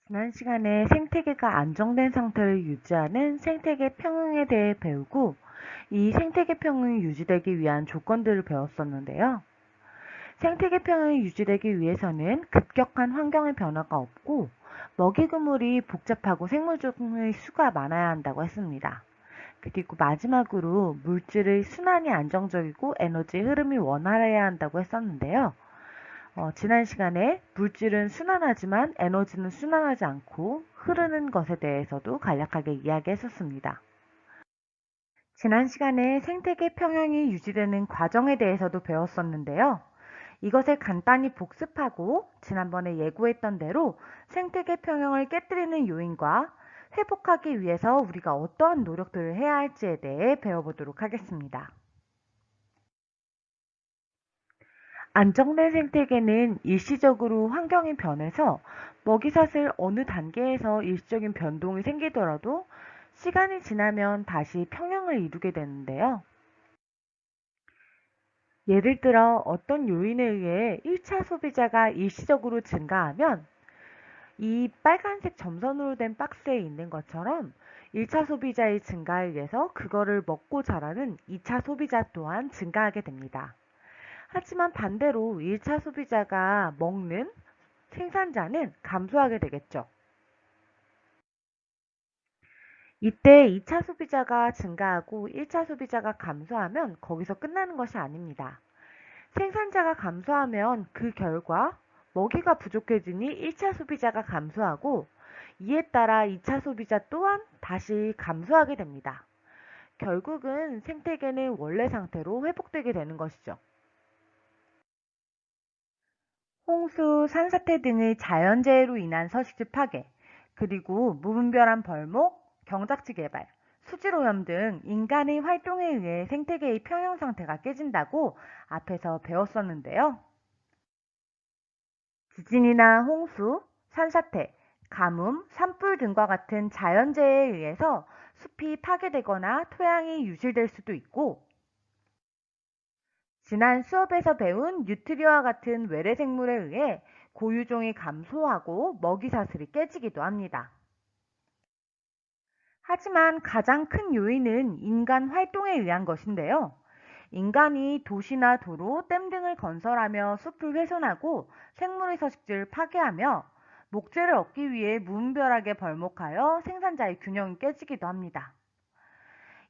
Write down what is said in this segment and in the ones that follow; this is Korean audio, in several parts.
지난 시간에 생태계가 안정된 상태를 유지하는 생태계 평형에 대해 배우고 이 생태계 평형이 유지되기 위한 조건들을 배웠었는데요. 생태계 평형이 유지되기 위해서는 급격한 환경의 변화가 없고 먹이 그물이 복잡하고 생물종의 수가 많아야 한다고 했습니다. 그리고 마지막으로 물질의 순환이 안정적이고 에너지 흐름이 원활해야 한다고 했었는데요. 지난 시간에 물질은 순환하지만 에너지는 순환하지 않고 흐르는 것에 대해서도 간략하게 이야기했었습니다. 지난 시간에 생태계 평형이 유지되는 과정에 대해서도 배웠었는데요. 이것을 간단히 복습하고 지난번에 예고했던 대로 생태계 평형을 깨뜨리는 요인과 회복하기 위해서 우리가 어떠한 노력들을 해야 할지에 대해 배워보도록 하겠습니다. 안정된 생태계는 일시적으로 환경이 변해서 먹이사슬 어느 단계에서 일시적인 변동이 생기더라도 시간이 지나면 다시 평형을 이루게 되는데요. 예를 들어 어떤 요인에 의해 1차 소비자가 일시적으로 증가하면 이 빨간색 점선으로 된 박스에 있는 것처럼 1차 소비자의 증가에 의해서 그거를 먹고 자라는 2차 소비자 또한 증가하게 됩니다. 하지만 반대로 1차 소비자가 먹는 생산자는 감소하게 되겠죠. 이때 2차 소비자가 증가하고 1차 소비자가 감소하면 거기서 끝나는 것이 아닙니다. 생산자가 감소하면 그 결과 먹이가 부족해지니 1차 소비자가 감소하고 이에 따라 2차 소비자 또한 다시 감소하게 됩니다. 결국은 생태계는 원래 상태로 회복되게 되는 것이죠. 홍수, 산사태 등의 자연재해로 인한 서식지 파괴, 그리고 무분별한 벌목, 경작지 개발, 수질오염 등 인간의 활동에 의해 생태계의 평형 상태가 깨진다고 앞에서 배웠었는데요. 지진이나 홍수, 산사태, 가뭄, 산불 등과 같은 자연재해에 의해서 숲이 파괴되거나 토양이 유실될 수도 있고 지난 수업에서 배운 뉴트리아와 같은 외래 생물에 의해 고유종이 감소하고 먹이사슬이 깨지기도 합니다. 하지만 가장 큰 요인은 인간 활동에 의한 것인데요. 인간이 도시나 도로, 댐 등을 건설하며 숲을 훼손하고 생물의 서식지를 파괴하며 목재를 얻기 위해 무분별하게 벌목하여 생산자의 균형이 깨지기도 합니다.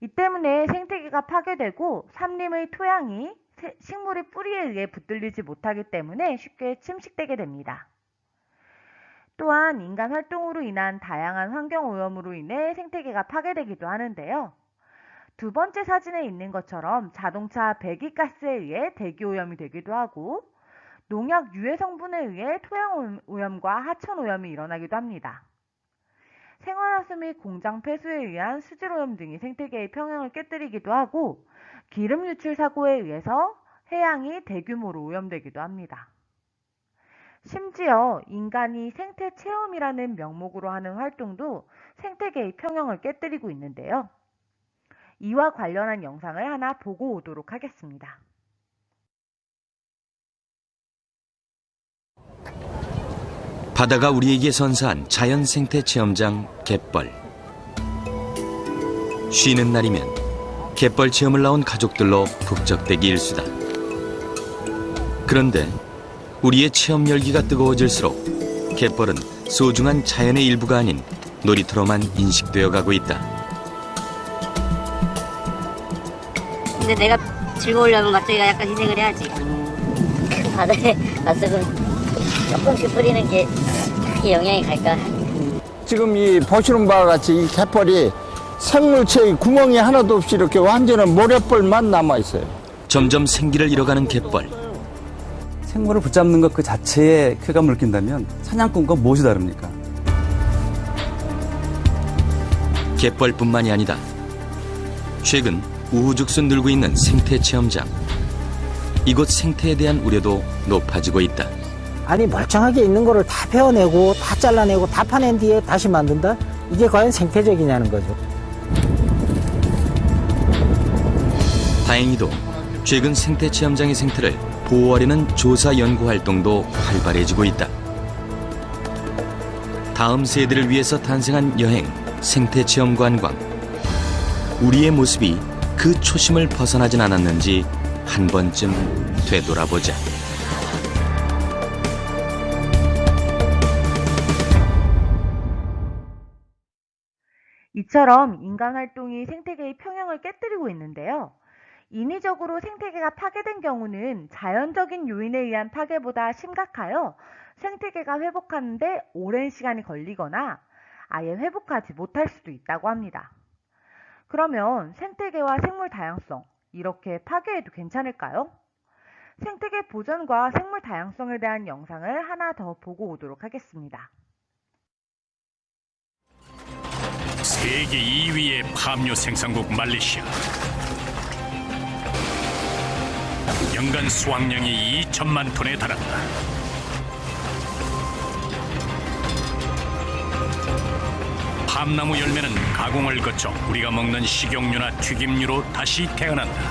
이 때문에 생태계가 파괴되고 산림의 토양이 식물의 뿌리에 의해 붙들리지 못하기 때문에 쉽게 침식되게 됩니다. 또한 인간 활동으로 인한 다양한 환경오염으로 인해 생태계가 파괴되기도 하는데요. 두 번째 사진에 있는 것처럼 자동차 배기가스에 의해 대기오염이 되기도 하고 농약 유해 성분에 의해 토양오염과 하천오염이 일어나기도 합니다. 생활하수 및 공장 폐수에 의한 수질오염 등이 생태계의 평형을 깨뜨리기도 하고 기름 유출 사고에 의해서 해양이 대규모로 오염되기도 합니다. 심지어 인간이 생태 체험이라는 명목으로 하는 활동도 생태계의 평형을 깨뜨리고 있는데요. 이와 관련한 영상을 하나 보고 오도록 하겠습니다. 바다가 우리에게 선사한 자연 생태 체험장 갯벌. 쉬는 날이면 갯벌 체험을 나온 가족들로 북적대기 일수다. 그런데 우리의 체험 열기가 뜨거워질수록 갯벌은 소중한 자연의 일부가 아닌 놀이터로만 인식되어 가고 있다. 근데 내가 즐거우려면 맞저기가 약간 희생을 해야지. 바다에 가서 조금씩 뿌리는 게 영향이 갈까? 지금 이 보시는 바와 같이 이 갯벌이 생물체의 구멍이 하나도 없이 이렇게 완전한 모래벌만 남아있어요. 점점 생기를 잃어가는 갯벌. 생물을 붙잡는 것 그 자체에 쾌감을 느낀다면 사냥꾼과 무엇이 다릅니까? 갯벌뿐만이 아니다. 최근 우후죽순 늘고 있는 생태 체험장. 이곳 생태에 대한 우려도 높아지고 있다. 아니 멀쩡하게 있는 거를 다 베어내고 다 잘라내고 다 파낸 뒤에 다시 만든다? 이게 과연 생태적이냐는 거죠. 다행히도 최근 생태 체험장의 생태를 보호하려는 조사 연구 활동도 활발해지고 있다. 다음 세대를 위해서 탄생한 여행, 생태체험 관광. 우리의 모습이 그 초심을 벗어나진 않았는지 한 번쯤 되돌아보자. 이처럼 인간 활동이 생태계의 평형을 깨뜨리고 있는데요. 인위적으로 생태계가 파괴된 경우는 자연적인 요인에 의한 파괴보다 심각하여 생태계가 회복하는데 오랜 시간이 걸리거나 아예 회복하지 못할 수도 있다고 합니다. 그러면 생태계와 생물 다양성, 이렇게 파괴해도 괜찮을까요? 생태계 보전과 생물 다양성에 대한 영상을 하나 더 보고 오도록 하겠습니다. 세계 2위의 팜유 생산국 말레이시아. 연간 수확량이 2천만 톤에 달한다. 팜나무 열매는 가공을 거쳐 우리가 먹는 식용유나 튀김유로 다시 태어난다.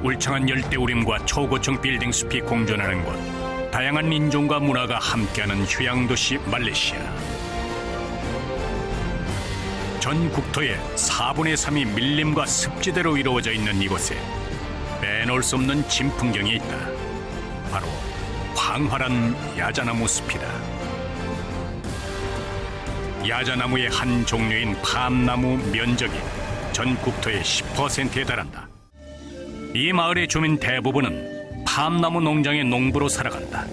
울창한 열대우림과 초고층 빌딩 숲이 공존하는 곳. 다양한 인종과 문화가 함께하는 휴양도시 말레이시아. 전 국토의 4분의 3이 밀림과 습지대로 이루어져 있는 이곳에 빼놓을 수 없는 진풍경이 있다. 바로 광활한 야자나무 숲이다. 야자나무의 한 종류인 팜나무 면적이 전 국토의 10%에 달한다. 이 마을의 주민 대부분은 팜나무 농장의 농부로 살아간다.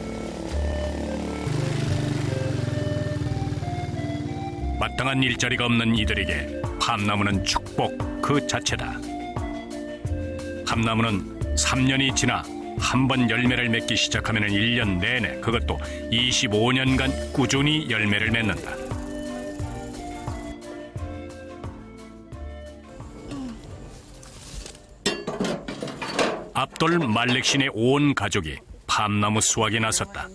마땅한 일자리가 없는 이들에게 팜나무는 축복 그 자체다. 팜나무는 3년이 지나 한 번 열매를 맺기 시작하면 1년 내내, 그것도 25년간 꾸준히 열매를 맺는다. 압돌 말렉 씨의 온 가족이 팜나무 수확에 나섰다.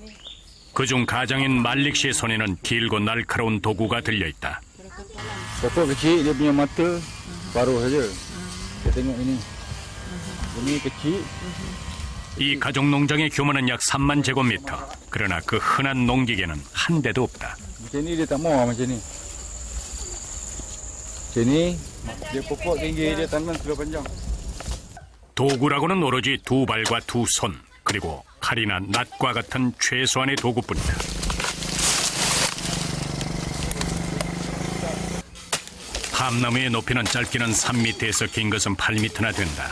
그중 가장인 말렉 씨의 손에는 길고 날카로운 도구가 들려있다. Pokok kecil dia punya mata paruh saja. Kita tengok ini. Ini kecil. 이 가족 농장의 규모는 약 3만 제곱미터. 그러나 그 흔한 농기계는 한 대도 없다. Macam ni dia tak mau macam ni. Macam ni dia pokok tinggi, dia tanam sudah panjang. 도구라고는 오로지 두 발과 두 손, 그리고 칼이나 낫과 같은 최소한의 도구뿐이다. 팜나무의 높이는 짧게는 3m에서 긴 것은 8m나 된다.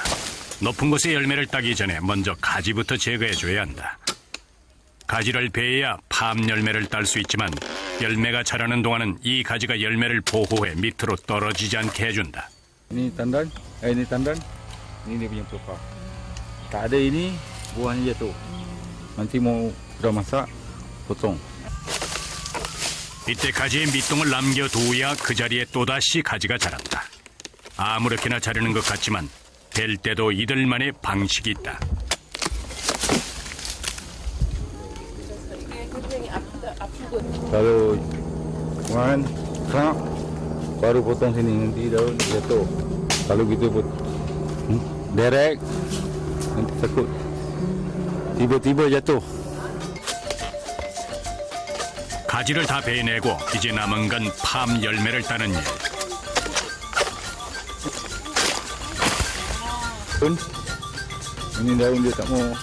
높은 곳에 열매를 따기 전에 먼저 가지부터 제거해줘야 한다. 가지를 베어야 팜 열매를 딸 수 있지만 열매가 자라는 동안은 이 가지가 열매를 보호해 밑으로 떨어지지 않게 해준다. Ini tandan, ini tandan. Ini dia punya pelepah. Tak ada ini, buahnya jatuh. Nanti mau sudah masak, potong. 이때 가지에 밑동을 남겨두어야 그 자리에 또다시 가지가 자란다. 아무렇게나 자르는 것 같지만 될 때도 이들만의 방식이 있다. Kalau kemarin kerak, baru potong sini, nanti daun jatuh. Kalau gitu derek, nanti takut tiba-tiba jatuh. 가지를 다 베내고 이제 남은 건 팜 열매를 따는 일. Ini daun dia tak mau.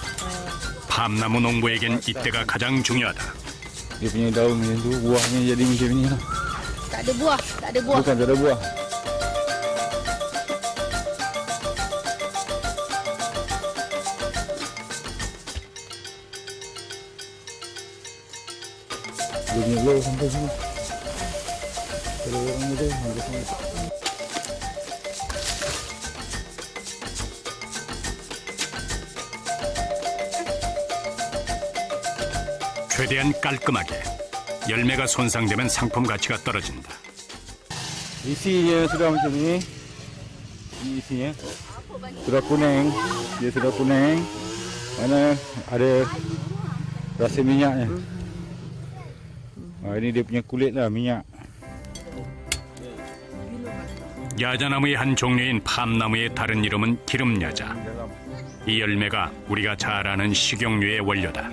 팜나무 농부에겐 이때가 가장 중요하다. Dia punya daun macam tu, buahnya jadi macam ni lah. Tak ada buah, tak ada buah. Bukan tak ada buah. Dia punya low sampai sini. Kalau orang muda, sampai sini. 최대한 깔끔하게. 열매가 손상되면 상품 가치가 떨어진다. Isinya sudah macam ni. Ini isinya. Sudah kuning. Dia sudah kuning. Mana ada rasa minyaknya. Ini dia punya kulit lah, minyak. 야자나무의 한 종류인 팜나무의 다른 이름은 기름야자. 이 열매가 우리가 잘 아는 식용유의 원료다.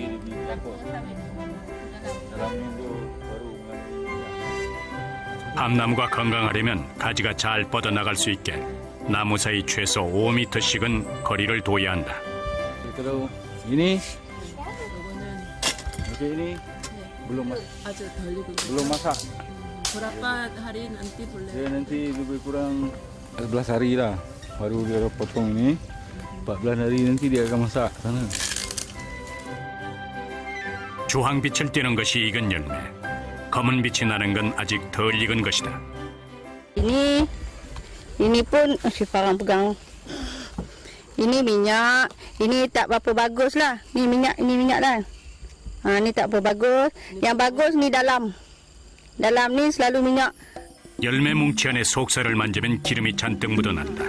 dalam minggu baru mulai. 밤나무가 건강하려면 가지가 잘 뻗어나갈 수 있게 나무 사이 최소 5m씩은 거리를 둬야 한다. Kalau ini, okey ini belum 아주 덜 익은 거. belum masak. berapa hari nanti boleh? Dia nanti lebih kurang 14 hari lah. Baru dia potong ini. 14 hari nanti dia akan masak sana. 주황빛을 띠는 것이 익은 열매. 검은 빛이 나는 건 아직 덜 익은 것이다. Ini pun si Farang pegang. Ini minyak, ini tak berapa bagus lah. Ni minyak dah. Ni tak berapa bagus. Yang bagus ni dalam. Dalam ni selalu minyak. 열매 뭉치 안에 속살을 만지면 기름이 잔뜩 묻어난다.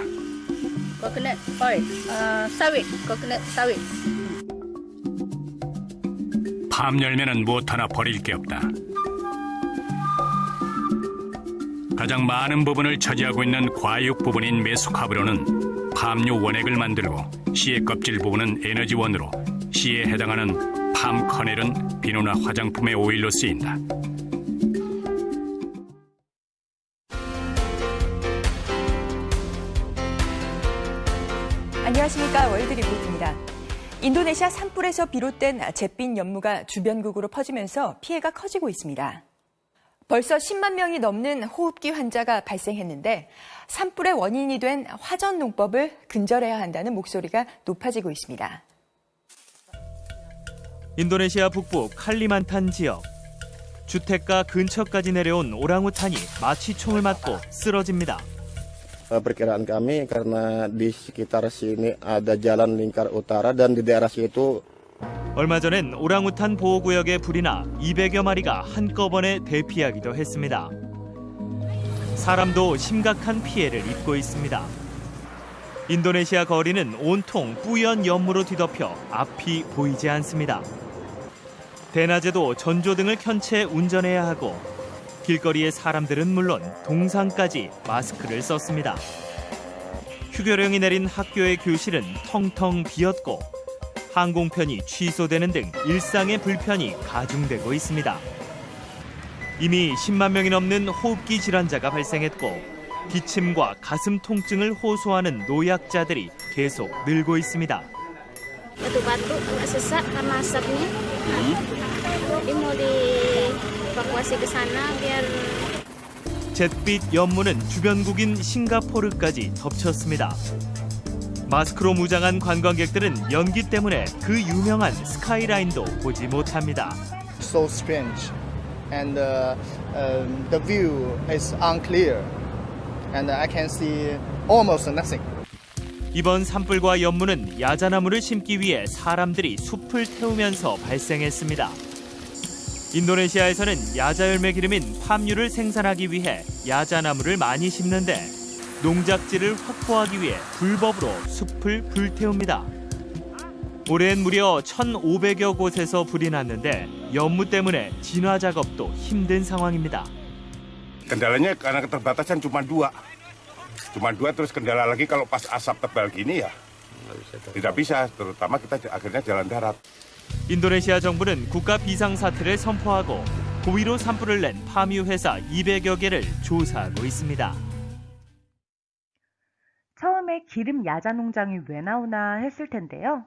Coconut oil, sawit, coconut sawit. 팜 열매는 무엇 하나 버릴 게 없다. 가장 많은 부분을 차지하고 있는 과육 부분인 메소카브로는 팜유 원액을 만들고 씨의 껍질 부분은 에너지원으로 씨에 해당하는 팜 커넬은 비누나 화장품의 오일로 쓰인다. 안녕하십니까. 월드리포트입니다. 인도네시아 산불에서 비롯된 잿빛 연무가 주변국으로 퍼지면서 피해가 커지고 있습니다. 벌써 10만 명이 넘는 호흡기 환자가 발생했는데 산불의 원인이 된 화전 농법을 근절해야 한다는 목소리가 높아지고 있습니다. 인도네시아 북부 칼리만탄 지역. 주택가 근처까지 내려온 오랑우탄이 마취총을 맞고 쓰러집니다. Perkiraan kami karena di sekitar sini ada jalan lingkar utara dan di daerah situ 얼마 전엔 오랑우탄 보호구역에 불이 나 200여 마리가 한꺼번에 대피하기도 했습니다. 사람도 심각한 피해를 입고 있습니다. 인도네시아 거리는 온통 뿌연 연무로 뒤덮여 앞이 보이지 않습니다. 대낮에도 전조등을 켠 채 운전해야 하고 길거리의 사람들은 물론 동상까지 마스크를 썼습니다. 휴교령이 내린 학교의 교실은 텅텅 비었고 항공편이 취소되는 등 일상의 불편이 가중되고 있습니다. 이미 10만 명이 넘는 호흡기 질환자가 발생했고 기침과 가슴 통증을 호소하는 노약자들이 계속 늘고 있습니다. Batuk-batuk, agak sesak karena asapnya. Jadi mau dievakuasi ke sana biar 잿빛 연무는 주변국인 싱가포르까지 덮쳤습니다. 마스크로 무장한 관광객들은 연기 때문에 그 유명한 스카이라인도 보지 못합니다. So strange, and the view is unclear, and I can see almost nothing. 이번 산불과 연무는 야자나무를 심기 위해 사람들이 숲을 태우면서 발생했습니다. 인도네시아에서는 야자열매 기름인 팜유를 생산하기 위해 야자나무를 많이 심는데 농작지를 확보하기 위해 불법으로 숲을 불태웁니다. 올해엔 무려 1,500여 곳에서 불이 났는데 연무 때문에 진화 작업도 힘든 상황입니다. Kendalanya karena keterbatasan cuma dua terus kendala lagi kalau pas asap tebal gini ya tidak bisa, terutama kita akhirnya jalan darat. 인도네시아 정부는 국가 비상사태를 선포하고 고의로 산불을 낸 팜유 회사 200여 개를 조사하고 있습니다. 처음에 기름 야자 농장이 왜 나오나 했을 텐데요.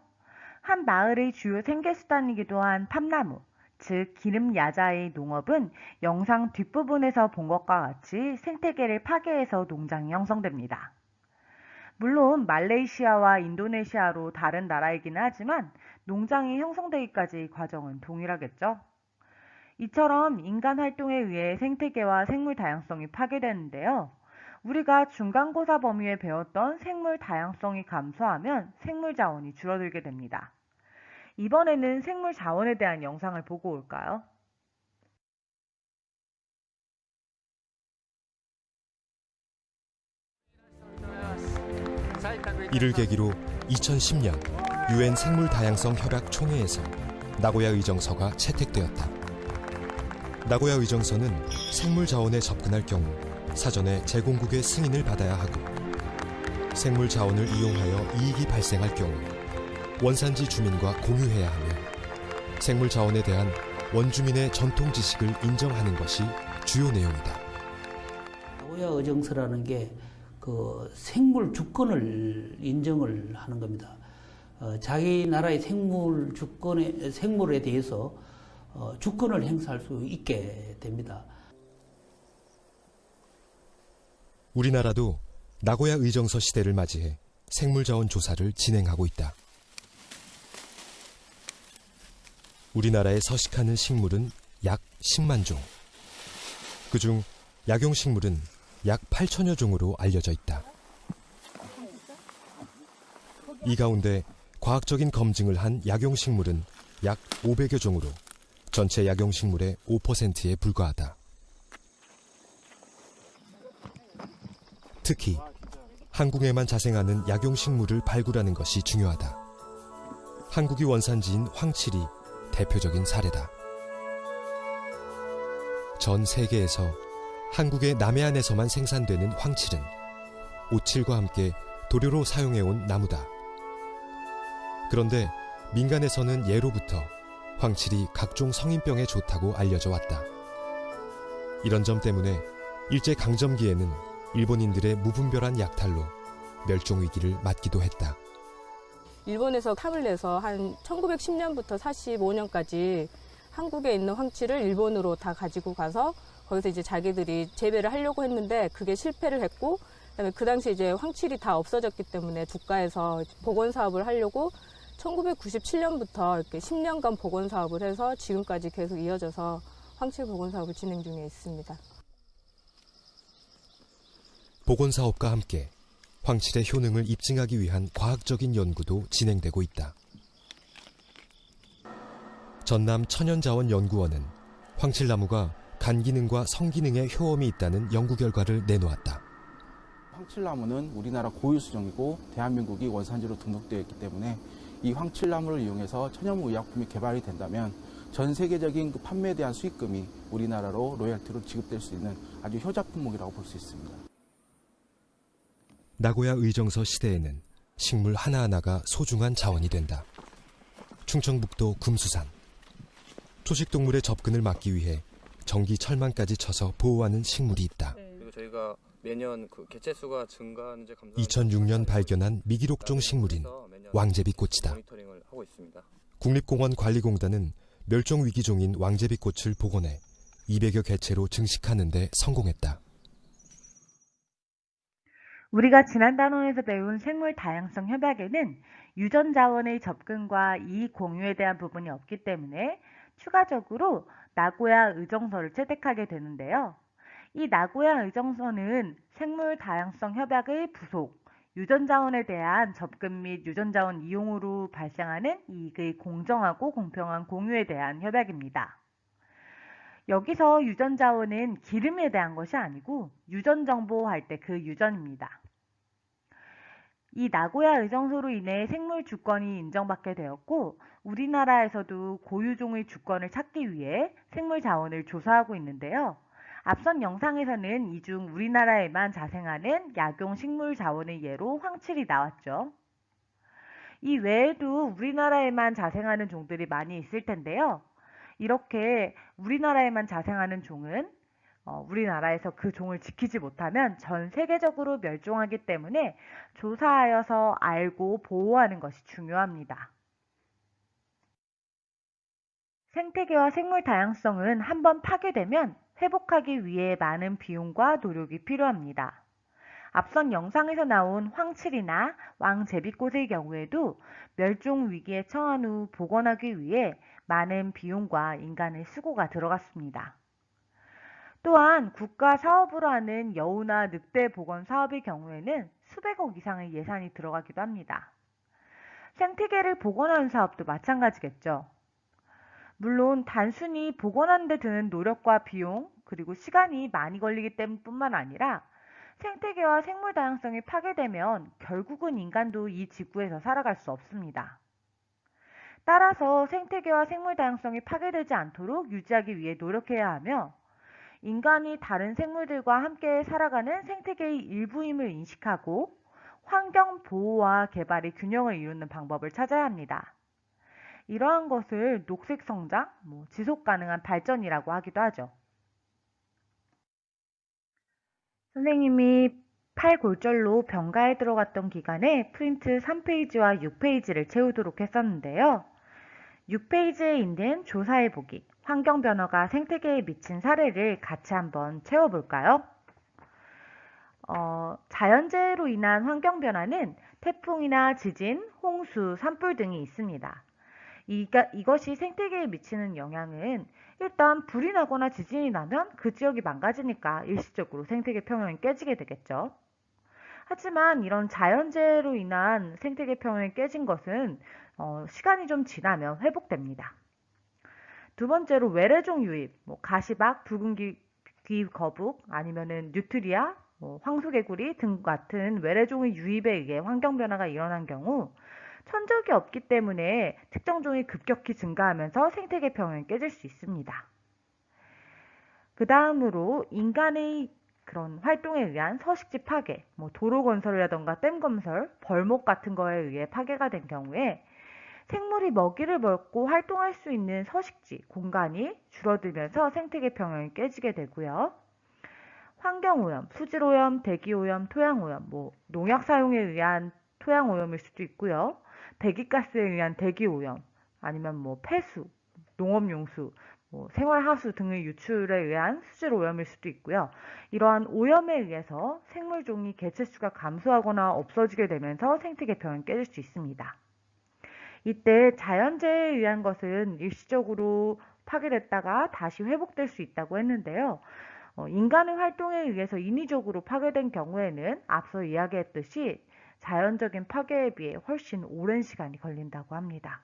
한 마을의 주요 생계수단이기도 한 팜나무, 즉 기름 야자의 농업은 영상 뒷부분에서 본 것과 같이 생태계를 파괴해서 농장이 형성됩니다. 물론 말레이시아와 인도네시아로 다른 나라이긴 하지만 농장이 형성되기까지 과정은 동일하겠죠. 이처럼 인간 활동에 의해 생태계와 생물 다양성이 파괴되는데요. 우리가 중간고사 범위에 배웠던 생물 다양성이 감소하면 생물 자원이 줄어들게 됩니다. 이번에는 생물 자원에 대한 영상을 보고 올까요? 이를 계기로 2010년 UN 생물 다양성 협약 총회에서 나고야 의정서가 채택되었다. 나고야 의정서는 생물 자원에 접근할 경우 사전에 제공국의 승인을 받아야 하고 생물 자원을 이용하여 이익이 발생할 경우 원산지 주민과 공유해야 하며 생물 자원에 대한 원주민의 전통 지식을 인정하는 것이 주요 내용이다. 나고야 의정서라는 게 그 생물 주권을 인정을 하는 겁니다. 자기 나라의 생물에 대해서 주권을 행사할 수 있게 됩니다. 우리나라도 나고야 의정서 시대를 맞이해 생물자원 조사를 진행하고 있다. 우리나라에 서식하는 식물은 약 10만 종. 그중 약용식물은 약 8천여 종으로 알려져 있다. 이 가운데 과학적인 검증을 한 약용식물은 약 500여 종으로 전체 약용식물의 5%에 불과하다. 특히 한국에만 자생하는 약용식물을 발굴하는 것이 중요하다. 한국이 원산지인 황칠이 대표적인 사례다. 전 세계에서 한국의 남해안에서만 생산되는 황칠은 오칠과 함께 도료로 사용해온 나무다. 그런데 민간에서는 예로부터 황칠이 각종 성인병에 좋다고 알려져 왔다. 이런 점 때문에 일제강점기에는 일본인들의 무분별한 약탈로 멸종 위기를 맞기도 했다. 일본에서 탑을 내서 한 1910년부터 45년까지 한국에 있는 황칠을 일본으로 다 가지고 가서 거기서 이제 자기들이 재배를 하려고 했는데 그게 실패를 했고, 그다음에 그 당시 이제 황칠이 다 없어졌기 때문에 국가에서 복원 사업을 하려고 1997년부터 이렇게 10년간 복원 사업을 해서 지금까지 계속 이어져서 황칠 복원 사업을 진행 중에 있습니다. 복원 사업과 함께 황칠의 효능을 입증하기 위한 과학적인 연구도 진행되고 있다. 전남 천연자원연구원은 황칠나무가 간 기능과 성 기능에 효험이 있다는 연구 결과를 내놓았다. 황칠나무는 우리나라 고유수종이고 대한민국이 원산지로 등록되어 있기 때문에 이 황칠나무를 이용해서 천연무 의약품이 개발이 된다면 전 세계적인 그 판매에 대한 수익금이 우리나라로 로열티로 지급될 수 있는 아주 효자 품목이라고 볼 수 있습니다. 나고야 의정서 시대에는 식물 하나하나가 소중한 자원이 된다. 충청북도 금수산. 초식동물의 접근을 막기 위해 전기 철망까지 쳐서 보호하는 식물이 있다. 그리고 저희가 매년 그 개체수가 증가하는지 2006년 발견한 미기록종 식물인 왕제비꽃이다. 모니터링을 하고 있습니다. 국립공원관리공단은 멸종위기종인 왕제비꽃을 복원해 200여 개체로 증식하는 데 성공했다. 우리가 지난 단원에서 배운 생물 다양성 협약에는 유전자원의 접근과 이익 공유에 대한 부분이 없기 때문에 추가적으로 나고야 의정서를 채택하게 되는데요. 이 나고야 의정서는 생물 다양성 협약의 부속, 유전자원에 대한 접근 및 유전자원 이용으로 발생하는 이익의 공정하고 공평한 공유에 대한 협약입니다. 여기서 유전자원은 기름에 대한 것이 아니고 유전정보 할 때 그 유전입니다. 이 나고야 의정서로 인해 생물 주권이 인정받게 되었고 우리나라에서도 고유종의 주권을 찾기 위해 생물 자원을 조사하고 있는데요. 앞선 영상에서는 이 중 우리나라에만 자생하는 약용 식물 자원의 예로 황칠이 나왔죠. 이 외에도 우리나라에만 자생하는 종들이 많이 있을 텐데요. 이렇게 우리나라에만 자생하는 종은 우리나라에서 그 종을 지키지 못하면 전 세계적으로 멸종하기 때문에 조사하여서 알고 보호하는 것이 중요합니다. 생태계와 생물 다양성은 한번 파괴되면 회복하기 위해 많은 비용과 노력이 필요합니다. 앞선 영상에서 나온 황칠이나 왕제비꽃의 경우에도 멸종 위기에 처한 후 복원하기 위해 많은 비용과 인간의 수고가 들어갔습니다. 또한 국가 사업으로 하는 여우나 늑대 복원 사업의 경우에는 수백억 이상의 예산이 들어가기도 합니다. 생태계를 복원하는 사업도 마찬가지겠죠. 물론 단순히 복원하는 데 드는 노력과 비용, 그리고 시간이 많이 걸리기 때문뿐만 아니라 생태계와 생물 다양성이 파괴되면 결국은 인간도 이 지구에서 살아갈 수 없습니다. 따라서 생태계와 생물 다양성이 파괴되지 않도록 유지하기 위해 노력해야 하며 인간이 다른 생물들과 함께 살아가는 생태계의 일부임을 인식하고 환경 보호와 개발의 균형을 이루는 방법을 찾아야 합니다. 이러한 것을 녹색 성장, 지속 가능한 발전이라고 하기도 하죠. 선생님이 팔골절로 병가에 들어갔던 기간에 프린트 3페이지와 6페이지를 채우도록 했었는데요. 6페이지에 있는 조사해보기, 환경변화가 생태계에 미친 사례를 같이 한번 채워볼까요? 자연재해로 인한 환경변화는 태풍이나 지진, 홍수, 산불 등이 있습니다. 이것이 생태계에 미치는 영향은 일단 불이 나거나 지진이 나면 그 지역이 망가지니까 일시적으로 생태계 평형이 깨지게 되겠죠. 하지만 이런 자연재해로 인한 생태계 평형이 깨진 것은 시간이 좀 지나면 회복됩니다. 두 번째로 외래종 유입, 가시박, 붉은 귀 거북, 아니면은 뉴트리아, 황소개구리 등 같은 외래종의 유입에 의해 환경변화가 일어난 경우 천적이 없기 때문에 특정 종이 급격히 증가하면서 생태계 평형이 깨질 수 있습니다. 그 다음으로 인간의 그런 활동에 의한 서식지 파괴, 도로 건설이라던가 댐 건설, 벌목 같은 거에 의해 파괴가 된 경우에 생물이 먹이를 먹고 활동할 수 있는 서식지, 공간이 줄어들면서 생태계 평형이 깨지게 되고요. 환경오염, 수질오염, 대기오염, 토양오염, 농약 사용에 의한 토양오염일 수도 있고요. 배기가스에 의한 대기오염, 아니면 폐수, 농업용수, 생활하수 등의 유출에 의한 수질오염일 수도 있고요. 이러한 오염에 의해서 생물종이 개체수가 감소하거나 없어지게 되면서 생태계 평형이 깨질 수 있습니다. 이때 자연재해에 의한 것은 일시적으로 파괴됐다가 다시 회복될 수 있다고 했는데요. 인간의 활동에 의해서 인위적으로 파괴된 경우에는 앞서 이야기했듯이 자연적인 파괴에 비해 훨씬 오랜 시간이 걸린다고 합니다.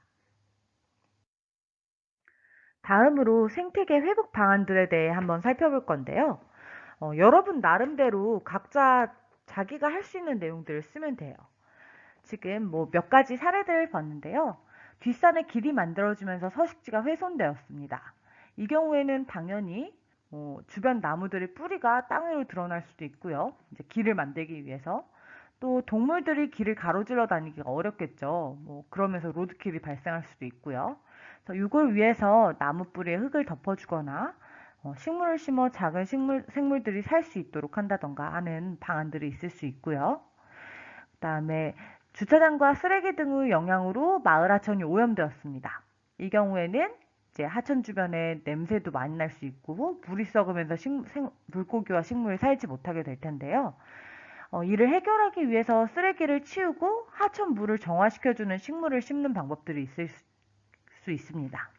다음으로 생태계 회복 방안들에 대해 한번 살펴볼 건데요. 여러분 나름대로 각자 자기가 할 수 있는 내용들을 쓰면 돼요. 지금 몇 가지 사례들을 봤는데요. 뒷산에 길이 만들어지면서 서식지가 훼손되었습니다. 이 경우에는 당연히 주변 나무들의 뿌리가 땅 위로 드러날 수도 있고요. 이제 길을 만들기 위해서. 또 동물들이 길을 가로질러 다니기가 어렵겠죠. 그러면서 로드킬이 발생할 수도 있고요. 그래서 이걸 위해서 나무 뿌리에 흙을 덮어주거나 식물을 심어 작은 생물들이 살 수 있도록 한다던가 하는 방안들이 있을 수 있고요. 그 다음에 주차장과 쓰레기 등의 영향으로 마을 하천이 오염되었습니다. 이 경우에는 이제 하천 주변에 냄새도 많이 날 수 있고 물이 썩으면서 물고기와 식물이 살지 못하게 될 텐데요. 이를 해결하기 위해서 쓰레기를 치우고 하천 물을 정화시켜주는 식물을 심는 방법들이 있을 수 있습니다.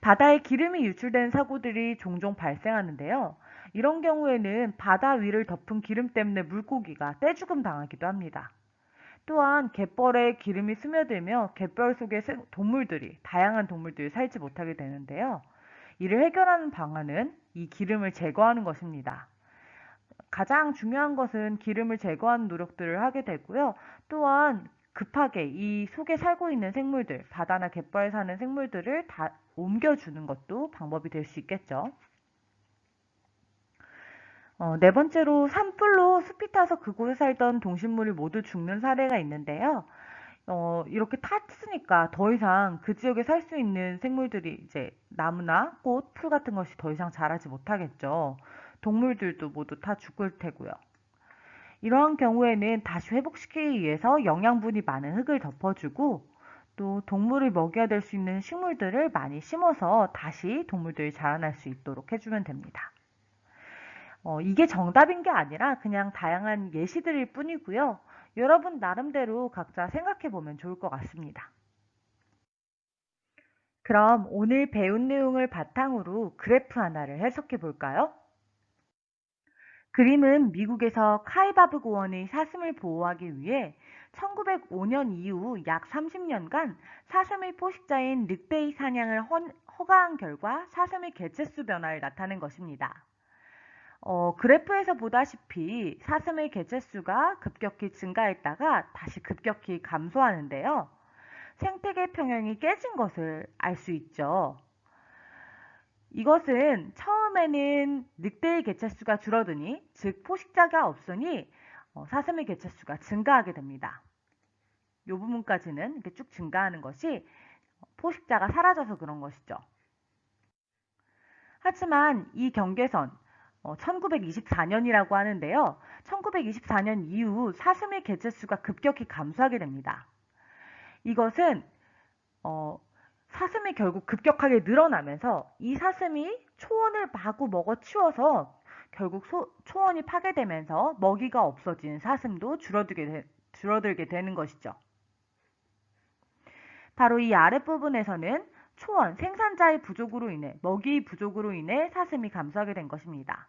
바다에 기름이 유출된 사고들이 종종 발생하는데요. 이런 경우에는 바다 위를 덮은 기름 때문에 물고기가 떼죽음 당하기도 합니다. 또한 갯벌에 기름이 스며들며 갯벌 속에 다양한 동물들이 살지 못하게 되는데요. 이를 해결하는 방안은 이 기름을 제거하는 것입니다. 가장 중요한 것은 기름을 제거하는 노력들을 하게 되고요. 또한 급하게 이 속에 살고 있는 생물들, 바다나 갯벌에 사는 생물들을 다 옮겨주는 것도 방법이 될 수 있겠죠. 네 번째로 산불로 숲이 타서 그곳에 살던 동식물이 모두 죽는 사례가 있는데요. 이렇게 탔으니까 더 이상 그 지역에 살 수 있는 생물들이 이제 나무나 꽃, 풀 같은 것이 더 이상 자라지 못하겠죠. 동물들도 모두 다 죽을 테고요. 이러한 경우에는 다시 회복시키기 위해서 영양분이 많은 흙을 덮어주고 또 동물을 먹여야 될 수 있는 식물들을 많이 심어서 다시 동물들이 자라날 수 있도록 해주면 됩니다. 이게 정답인 게 아니라 그냥 다양한 예시들일 뿐이고요. 여러분 나름대로 각자 생각해 보면 좋을 것 같습니다. 그럼 오늘 배운 내용을 바탕으로 그래프 하나를 해석해 볼까요? 그림은 미국에서 카이바브 고원의 사슴을 보호하기 위해 1905년 이후 약 30년간 사슴의 포식자인 늑대의 사냥을 허가한 결과 사슴의 개체수 변화를 나타낸 것입니다. 그래프에서 보다시피 사슴의 개체수가 급격히 증가했다가 다시 급격히 감소하는데요. 생태계 평형이 깨진 것을 알 수 있죠. 이것은 처음에는 늑대의 개체수가 줄어드니, 즉 포식자가 없으니 사슴의 개체수가 증가하게 됩니다. 이 부분까지는 이렇게 쭉 증가하는 것이 포식자가 사라져서 그런 것이죠. 하지만 이 경계선 1924년이라고 하는데요. 1924년 이후 사슴의 개체수가 급격히 감소하게 됩니다. 이것은 사슴이 결국 급격하게 늘어나면서 이 사슴이 초원을 마구 먹어치워서 결국 초원이 파괴되면서 먹이가 없어진 사슴도 줄어들게 되는 것이죠. 바로 이 아랫부분에서는 초원, 생산자의 부족으로 인해, 먹이 부족으로 인해 사슴이 감소하게 된 것입니다.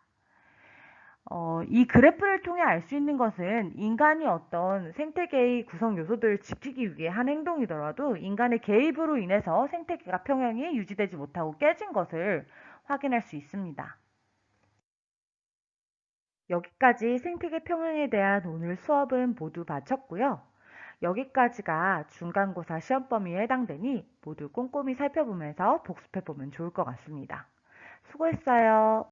이 그래프를 통해 알 수 있는 것은 인간이 어떤 생태계의 구성 요소들을 지키기 위해 한 행동이더라도 인간의 개입으로 인해서 생태계가 평형이 유지되지 못하고 깨진 것을 확인할 수 있습니다. 여기까지 생태계 평형에 대한 오늘 수업은 모두 마쳤고요. 여기까지가 중간고사 시험 범위에 해당되니 모두 꼼꼼히 살펴보면서 복습해보면 좋을 것 같습니다. 수고했어요.